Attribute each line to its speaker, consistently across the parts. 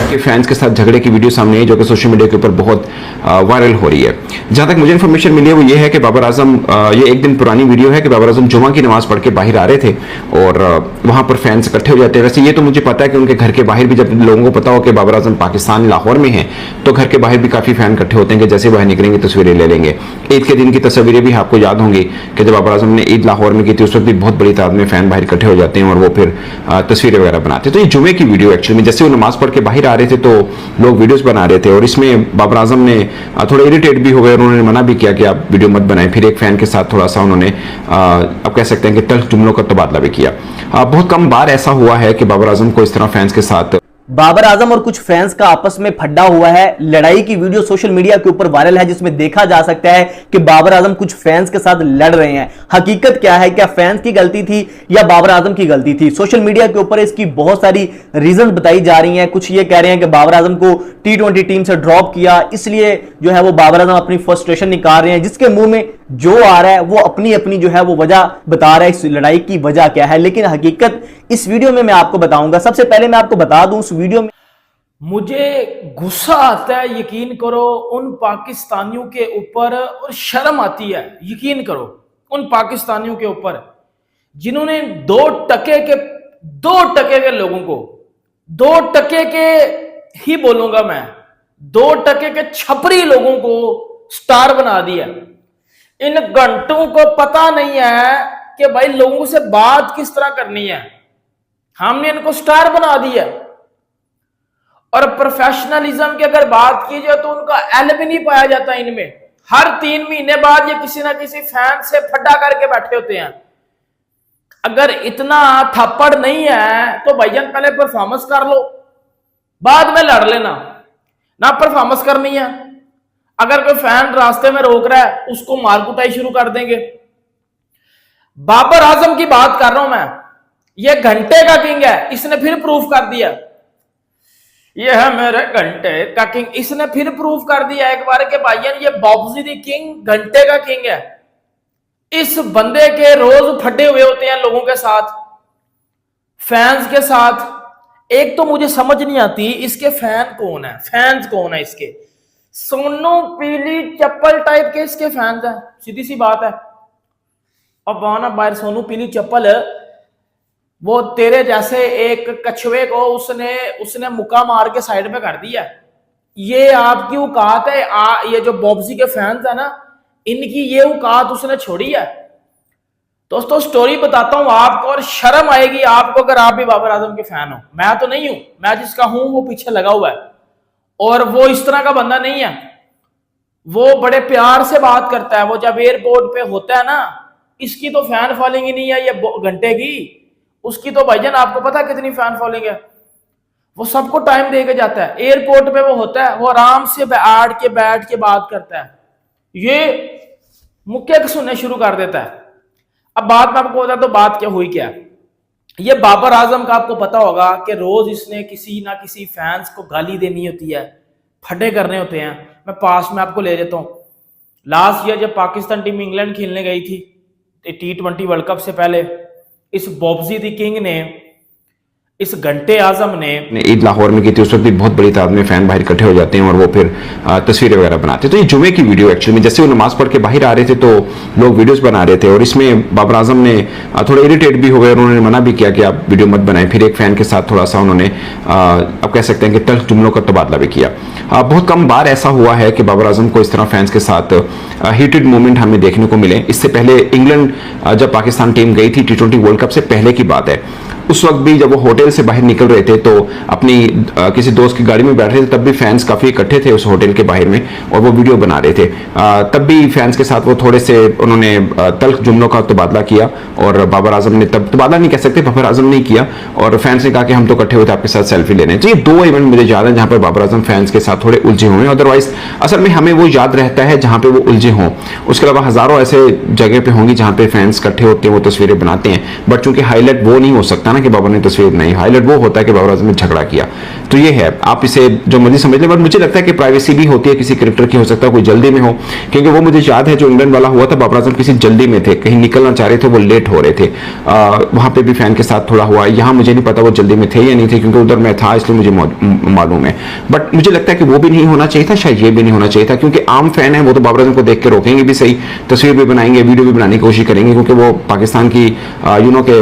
Speaker 1: के फैंस के साथ झगड़े की वीडियो सामने आई जो कि सोशल मीडिया के ऊपर बहुत वायरल हो रही है। जहां तक मुझे इन्फॉर्मेशन मिली है वो ये है कि बाबर आजम, ये एक दिन पुरानी वीडियो है कि बाबर आजम जुमा की नमाज पढ़ के बाहर आ रहे थे और वहां पर फैंस इकट्ठे हो जाते हैं। वैसे ये तो मुझे पता है कि उनके घर के बाहर भी, जब लोगों को पता हो कि बाबर आजम पाकिस्तान लाहौर में है, तो घर के बाहर भी काफी फैन इकट्ठे होते हैं कि जैसे बाहर निकलेंगे तस्वीरें ले लेंगे। ईद के दिन की तस्वीरें भी आपको याद होंगी कि जब बाबर आजम ने ईद लाहौर में की थी उस वक्त भी बहुत बड़ी तादाद में फैन बाहर इकट्ठे हो जाते हैं और वो फिर तस्वीरें वगैरह बनाते हैं। तो ये जुमे की वीडियो एक्चुअली में, जैसे वो नमाज पढ़ के बाहर आ रहे थे तो लोग वीडियोस बना रहे थे और इसमें बाबर आजम ने थोड़ा इरिटेट भी हो गए और उन्होंने मना भी किया कि आप वीडियो मत बनाएं। फिर एक फैन के साथ थोड़ा सा उन्होंने आप कह सकते हैं कि तल्ख जुमलों का तबादला भी किया। बहुत कम बार ऐसा हुआ है कि बाबर आजम को इस तरह फैंस के साथ
Speaker 2: बाबर आजम और कुछ फैंस का आपस में फड्डा हुआ है। लड़ाई की वीडियो सोशल मीडिया के ऊपर वायरल है जिसमें देखा जा सकता है कि बाबर आजम कुछ फैंस के साथ लड़ रहे हैं। हकीकत क्या है, क्या फैंस की गलती थी या बाबर आजम की गलती थी? सोशल मीडिया के ऊपर इसकी बहुत सारी रीजन बताई जा रही हैं। कुछ ये कह रहे हैं कि बाबर आजम को T20 टीम से ड्रॉप किया, इसलिए जो है वो बाबर आजम अपनी फ्रस्ट्रेशन निकाल रहे हैं। जिसके मुंह में जो आ रहा है वो अपनी अपनी जो है वो वजह बता रहा है, इस लड़ाई की वजह क्या है। लेकिन हकीकत इस वीडियो में मैं आपको बताऊंगा। सबसे पहले मैं आपको बता दूं, उस वीडियो में
Speaker 3: मुझे गुस्सा आता है, यकीन करो, उन पाकिस्तानियों के ऊपर, और शर्म आती है, यकीन करो, उन पाकिस्तानियों के ऊपर जिन्होंने 2 टके के लोगों को, 2 टके के ही बोलूंगा मैं, 2 टके के छपरी लोगों को स्टार बना दिया। इन घंटों को पता नहीं है कि भाई लोगों से बात किस तरह करनी है, हमने इनको स्टार बना दिया। और प्रोफेशनलिज्म की अगर बात की जाए तो उनका एल भी नहीं पाया जाता इनमें। हर 3 महीने बाद ये किसी ना किसी फैन से फड्डा करके बैठे होते हैं। अगर इतना थप्पड़ नहीं है तो भाईजान पहले परफॉर्मेंस कर लो, बाद में लड़ लेना। ना परफॉर्मेंस करनी है, अगर कोई फैन रास्ते में रोक रहा है उसको मार कुटाई शुरू कर देंगे। बाबर आजम की बात कर रहा हूं मैं, ये घंटे का किंग है, इसने फिर प्रूफ कर दिया। ये है मेरे घंटे का किंग, इसने फिर प्रूफ कर दिया एक बार के भाईजान ये बॉब्जी दी किंग, घंटे का किंग है। इस बंदे के रोज फटे हुए होते हैं लोगों के साथ, फैंस के साथ। एक तो मुझे समझ नहीं आती इसके फैन कौन है, फैंस कौन है इसके? सोनू पीली चप्पल टाइप के इसके फैंस हैं, सीधी सी बात है। अब आना बाहर सोनू पीली चप्पल, वो तेरे जैसे एक कछुए को उसने मुक्का मार के साइड में कर दिया। ये आपकी औकात है? ये जो बॉब्जी के फैंस है ना, इनकी ये औकात उसने छोड़ी है। दोस्तों स्टोरी बताता हूं आपको और शर्म आएगी आपको अगर आप भी बाबर आजम के फैन हो। मैं तो नहीं हूं, मैं जिसका हूं वो पीछे लगा हुआ है और वो इस तरह का बंदा नहीं है। वो बड़े प्यार से बात करता है। वो जब एयरपोर्ट पे होता है ना, इसकी तो फैन फॉलोइंग ही नहीं है ये घंटे की, उसकी तो भाईजान आपको पता है कितनी फैन फॉलोइंग है। वो सबको टाइम दे के जाता है, एयरपोर्ट पे वो होता है, वो आराम से बैठ के बात करता है, ये मुक्के सुनने शुरू कर देता है। अब बात में आपको बता तो बात क्या हुई, क्या ये बाबर आजम का आपको पता होगा कि रोज इसने किसी ना किसी फैंस को गाली देनी होती है, फटे करने होते हैं। मैं पास में आपको ले देता हूं, लास्ट ईयर जब पाकिस्तान टीम इंग्लैंड खेलने गई थी T20 वर्ल्ड कप से पहले, इस बॉब्जी दी किंग ने, इस घंटे आजम ने
Speaker 1: ईद लाहौर में की थी उस वक्त भी बहुत बड़ी तादाद में फैन बाहर इकट्ठे हो जाते हैं और वो फिर तस्वीरें वगैरह बनाते हैं। तो ये जुमे की वीडियो एक्चुअली में, जैसे वो नमाज पढ़ के बाहर आ रहे थे तो लोग वीडियोस बना रहे थे और इसमें बाबर आजम ने थोड़ा इरिटेट भी हो गए और उन्होंने मना भी किया कि आप वीडियो मत बनाएं। फिर एक फैन के साथ थोड़ा सा उन्होंने आप कह सकते हैं कि तल्ख जुमलों का तबादला भी किया। बहुत कम बार ऐसा हुआ है कि बाबर आजम को इस तरह फैंस के साथ हीटेड मोमेंट हमें देखने को मिले। इससे पहले इंग्लैंड जब पाकिस्तान टीम गई थी T20 वर्ल्ड कप से पहले की बात है, उस वक्त भी जब वो होटल से बाहर निकल रहे थे तो अपनी किसी दोस्त की गाड़ी में बैठ रहे थे, तब भी फैंस काफी इकट्ठे थे उस होटल के बाहर में और वो वीडियो बना रहे थे। तब भी फैंस के साथ वो थोड़े से उन्होंने तल्ख जुमलों का तबादला किया और बाबर आजम ने, तब तबादला नहीं कह सकते, बाबर आजम ने किया और फैंस ने कहा कि हम तो इकट्ठे हुए थे आपके साथ सेल्फी लेने। तो ये 2 इवेंट मुझे याद है जहां पर बाबर आजम फैंस के साथ थोड़े उलझे हुए हैं। अदरवाइज असल में हमें वो याद रहता है जहां पे वो उलझे हों। उसके अलावा हजारों ऐसे जगह पे होंगी जहां पे फैंस इकट्ठे होते हैं, वो तस्वीरें बनाते हैं, बट चूंकि हाईलाइट वो नहीं हो सकता ना कि बाबर ने तस्वीर बनाई, हाईलाइट वो होता है कि बाबर आजम ने झगड़ा किया। तो ये है, आप इसे जो मर्जी समझ लें, बट मुझे लगता है कि प्राइवेसी भी होती है किसी क्रिकेटर की, हो सकता है कोई जल्दी में हो, क्योंकि वो मुझे याद है जो इंग्लैंड वाला हुआ था, बाबर आजम किसी जल्दी में थे, कहीं निकलना चाह रहे थे, वो लेट हो रहे थे, वहां पे भी फैन के साथ थोड़ा हुआ। यहाँ मुझे नहीं पता वो जल्दी में थे या नहीं थे, क्योंकि उधर मैं था इसलिए मुझे मालूम है, बट मुझे लगता है कि वो भी नहीं होना चाहिए था, शायद ये भी नहीं होना चाहिए था, क्योंकि आम फैन है वो तो बाबर आजम को देख के रोकेंगे भी सही, तस्वीर भी बनाएंगे, वीडियो भी बनाने की कोशिश करेंगे, क्योंकि वो पाकिस्तान की के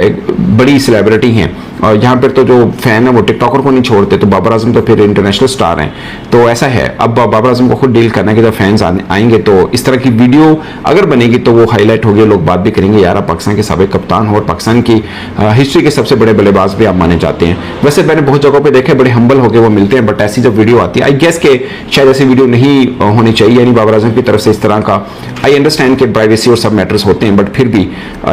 Speaker 1: एक बड़ी सेलिब्रिटी हैं, और यहाँ पर तो जो फैन है वो टिकटॉकर को नहीं छोड़ते, तो बाबर आजम तो फिर इंटरनेशनल स्टार हैं। तो ऐसा है, अब बाबर आजम को खुद डील करना है कि जब फैंस आएंगे तो इस तरह की वीडियो अगर बनेगी तो वो हाईलाइट होगी, लोग बात भी करेंगे, यार आप पाकिस्तान के साबिक कप्तान हो और पाकिस्तान की हिस्ट्री के सबसे बड़े बल्लेबाज भी आप माने जाते हैं। वैसे मैंने बहुत जगहों पे देखे, बड़े हम्बल होकर वो मिलते हैं, बट ऐसी जब वीडियो आती है, आई गेस के शायद ऐसी वीडियो नहीं होनी चाहिए, यानी बाबर आजम की तरफ से इस तरह का। आई अंडरस्टैंड कि प्राइवेसी और सब मैटर्स होते हैं, बट फिर भी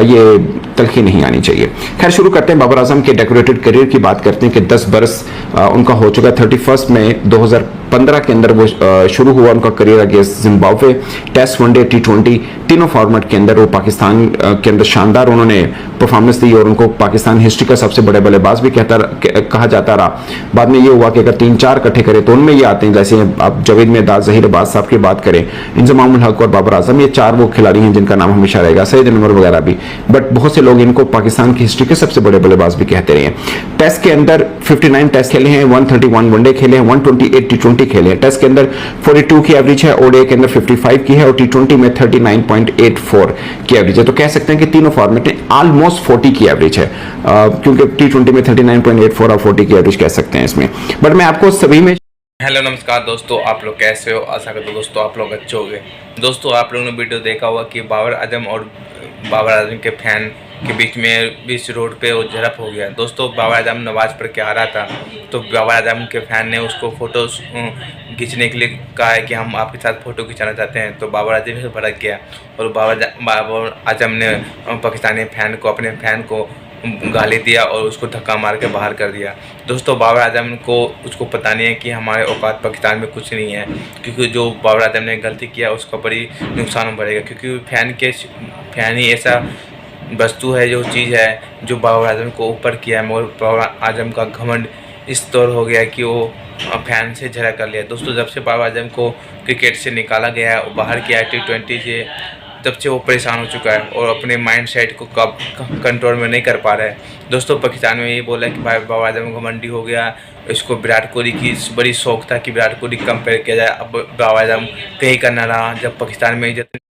Speaker 1: ये तलखी नहीं आनी चाहिए। खैर, शुरू करते हैं बाबर आजम के डेकोरेटेड करियर की, बात करते हैं कि 10 बरस उनका हो चुका है। 31 मई 2015 के अंदर वो शुरू हुआ उनका career against Zimbabwe, test, one day, T20 तीनों फॉर्मेट के अंदर वो पाकिस्तान के अंदर शानदार उन्होंने परफॉर्मेंस दी, और उनको पाकिस्तान हिस्ट्री का सबसे बड़े बल्लेबाज भी कहा जाता रहा। बाद में ये हुआ कि अगर 3-4 इकट्ठे करें तो उनमें ये आते हैं, जैसे आप जवेद मेहदाद, जहीर अब्बास साहब की बात करें, इंजमामुल हक और बाबर आजम, ये 4 वो खिलाड़ी हैं जिनका नाम हमेशा रहेगा, सईद अनवर वगैरह भी, बट बहुत से लोग इनको पाकिस्तान की हिस्ट्री के सबसे बड़े बल्लेबाज भी कहते रहे हैं। टेस्ट के अंदर 59 टेस्ट खेले हैं, 131 वनडे खेले हैं, 128 T20 खेले हैं। टेस्ट के अंदर 42 की एवरेज है, ओडीआई के अंदर 55 की है, और T20 में 39.84 की एवरेज है। तो कह सकते हैं कि तीनों फॉर्मेट में ऑलमोस्ट 40 की एवरेज है, क्योंकि T20 में 39.84 और 40 की एवरेज कह सकते हैं इसमें। बट मैं आपको सभी में
Speaker 4: हेलो नमस्कार दोस्तों, आप लोग कैसे हो? आशा करता हूं दोस्तों आप लोग अच्छे होंगे। दोस्तों, आप लोगों ने वीडियो देखा होगा कि बाबर आजम और बाबर आजम के फैन के बीच रोड पे वो झड़प हो गया। दोस्तों, बाबर आजम नमाज पढ़ के आ रहा था, तो बाबर आजम के फैन ने उसको फ़ोटो खींचने के लिए कहा है कि हम आपके साथ फ़ोटो खिंचाना चाहते हैं, तो बाबर आजम से भड़क गया और बाबर आजम ने पाकिस्तानी फैन को, अपने फैन को गाली दिया और उसको धक्का मार के बाहर कर दिया। दोस्तों, बाबर आजम को उसको पता नहीं है कि हमारे औकात पाकिस्तान में कुछ नहीं है, क्योंकि जो बाबर आजम ने गलती किया उसका बड़ी नुकसान बढ़ेगा, क्योंकि फैन ही ऐसा वस्तु है, जो चीज़ है जो बाबर आजम को ऊपर किया है, मगर बाबर आजम का घमंड इस तौर हो गया कि वो फैन से झगड़ा कर लिया। दोस्तों, जब से बाबर आजम को क्रिकेट से निकाला गया है, बाहर किया है T20 से, तब से वो परेशान हो चुका है और अपने माइंड सेट को कब कंट्रोल में नहीं कर पा रहा है। दोस्तों, पाकिस्तान में ये बोला कि भाई बाबर आजम घमंडी हो गया, इसको विराट कोहली की बड़ी शौक था कि विराट कोहली कंपेयर किया जाए। अब बाबर आजम कहीं का ना रहा, जब पाकिस्तान में इज्जत